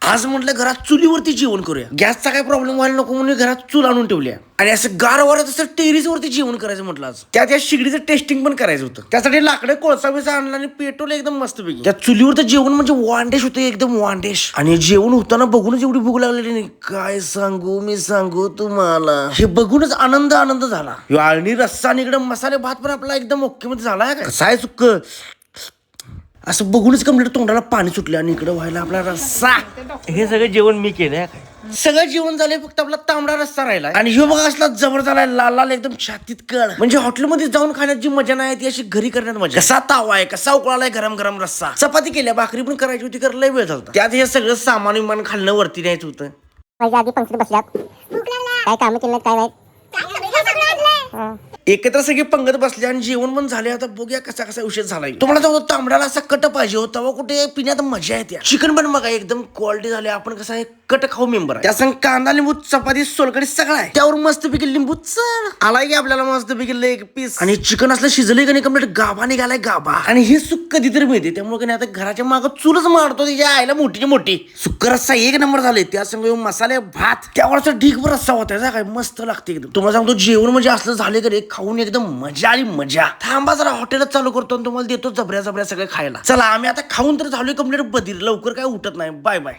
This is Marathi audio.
आज म्हटलं घरात चुलीवरती जेवण करूया. गॅसचा काय प्रॉब्लेम व्हायला नको म्हणून घरात चूल आणून ठेवल्या आणि असं गार वाऱ्यात असं टेरिस वरती जेवण करायचं म्हटलं. आज त्या शिगडीचं टेस्टिंग पण करायचं होतं. त्यासाठी लाकडं कोळसा बिसा आणला आणि पेट्रोल एकदम मस्त पैकी. त्या चुलीवरचं जेवण म्हणजे वांडेश होतं, एकदम वांडेश. आणि जेवण होताना बघूनच एवढी भूक लागलेली नाही काय सांगू. मी सांगू तुम्हाला, हे बघूनच आनंद झाला. आळणी रस्सा आणि इकडे मसाले भात पण आपला एकदम ओके मध्ये झाला. कसं आहे सुक्क असं बघूनच कम्प्लीट तोंडाला पाणी सुटले. आणि इकडे व्हायला आपला रस्सा. हे सगळं जेवण मी केलंय. सगळं जेवण झालंय, फक्त आपला तांबडा रस्सा राहिला. आणि ह्यो बघा असला जबर झालाय, लाल लाल एकदम छातीत कळ. म्हणजे हॉटेलमध्ये जाऊन खाण्यात जी मजा नाही ती अशी घरी करण्यात मजा. कसा तावा आहे, कसा उकळालाय गरम गरम रस्सा. चपाती केल्या, भाकरी पण करायची होती, करायला वेळ झाला. त्यात हे सगळं सामान विमान खाल्लं वरती न्यायचं होतं. माझ्या आधी पंक्तीत बसल्यात, काय काम केलं काय नाही. एकत्र सगळे पंगत बसले आणि जेवण पण झाले. आता बघूया कसा कसा विषय झालाय. तुम्हाला जाऊ तांबड्याला असा कट पाहिजे होता व कुठे पिण्यात मजा येते. चिकन पण बघा एकदम क्वालिटी झाली. आपण कसं आहे कट खाऊ मेंबर आहे. त्या संग कांदा लिंबू चपाती सोलकडी सगळं आहे. त्यावर मस्त पैकी लिंबू चल आलाय की आपल्याला मस्त पैकी लेग पीस. आणि चिकन असलं शिजलंय का नाही कम्प्लीट गाभा निघालाय गाभा. आणि हे सुक्क कधीतरी मिळते, त्यामुळे आता घराच्या मागं चूलच मारतो तिच्या आईला मोठीची मोठी. सुक्क रस्सा एक नंबर झाले. त्या संग मसाले भात, त्यावरचा ढीगभर रस्सा होता काय मस्त लागते एकदम. तुम्हाला सांगतो जेवण म्हणजे असलं झाले का खाऊन एकदम मजा आली मजा. थांबा जरा हॉटेलच चालू करतो आणि तुम्हाला देतो जबऱ्या जबऱ्या सगळं खायला. चला आम्ही आता खाऊन तर झालोय कम्प्लीट बधीर. लवकर काय उठत नाही. Bye bye.